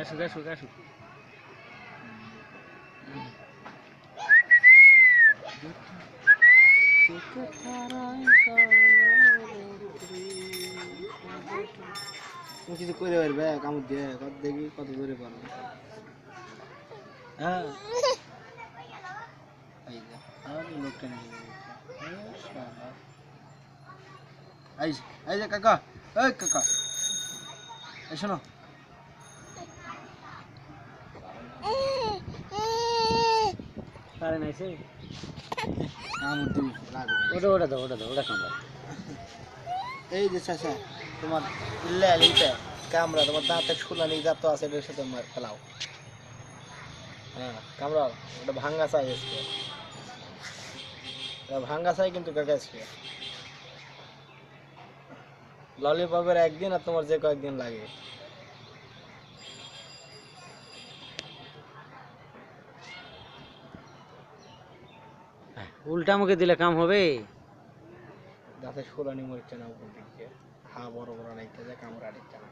আসুক আসুক আসুক তুমি কিছু করে পারবে কামড় দিয়ে কত দেখি কত দূরে পারবে। হ্যাঁ এই যে আর লোকটা নিয়ে শালা এই এই যে কাকা, এই কাকা, এই শোনো, পারে নাইছে কামড় দিবি লাগবে। ওটা দাও ওটা কামড়া এই যে চাচা, তোমার ইল্লা এইটা কামড়া, তোমার দাঁতে শুলানি যত আছে এটার সাথে ফেলাও। হ্যাঁ কামড়াও, ওটা ভাঙ্গা চাই আজকে, এটা ভাঙ্গা চাই কিন্তু কাকা আজকে। ললিপপের একদিন আর তোমার যে কয়েকদিন লাগে। উল্টা মুখে দিলে কাম হবে দাঁতে শুলানি মরছে না উপর দিক দিয়ে, হা বড় বড় নাইতে যে কামড়া দিচ্ছে না।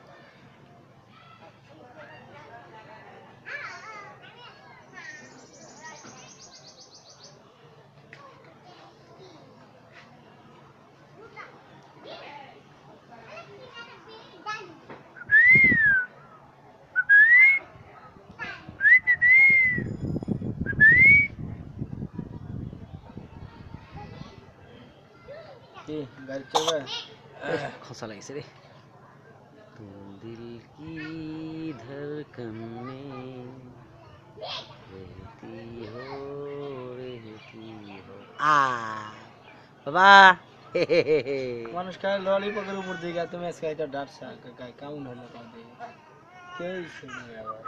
কি গাড়ি চলবে? খসা লাগিছে রে তুম দিল কি ধড়কন মে रहती हो বাবা মানুষ খায় ললিপপের উপর দিকে, তুমি আজকে এটা ডাটছা কাকা, কেমন হলো কাউ দিকে কেউ শুনে আবার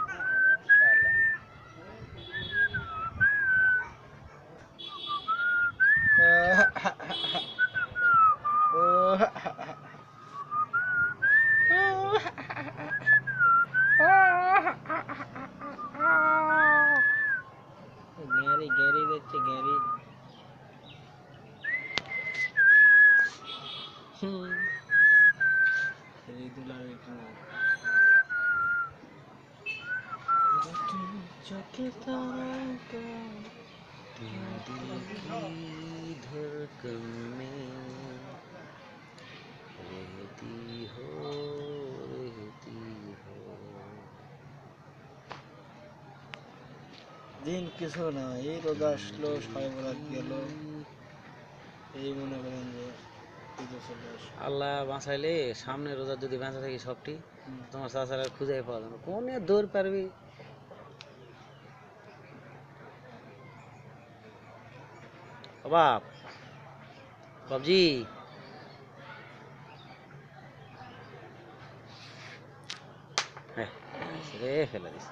গ্যারি গ্যারি দেখছে গ্যারি। धड़कन में रहती हो দিন কিছু না, এই রোদ আসলো, ছয় বরাত গেল, এই মনে করেন যে পুজো চলে আসলো। আল্লাহ বাঁচাইলে সামনে রোজা যদি বাঁচা থাকি সবটি তোমার চাচারা খুঁজে পাওয়া যাবে কোনে দৌড় পারবি বাপ বাবজি হ্যাঁ রে ফেলে দিস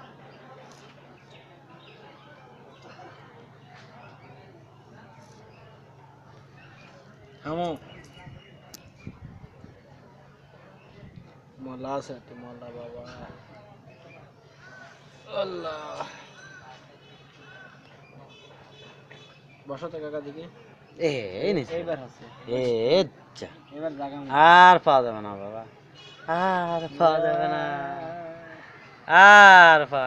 আমো মলা আছে তো মলা বাবা, আল্লাহ বসতে কাকা দিকে। এই নিস এইবার আছে, এ যা এবার জায়গা আর পাওয়া যাবে না বাবা আর পাওয়া যাবে না আর পাওয়া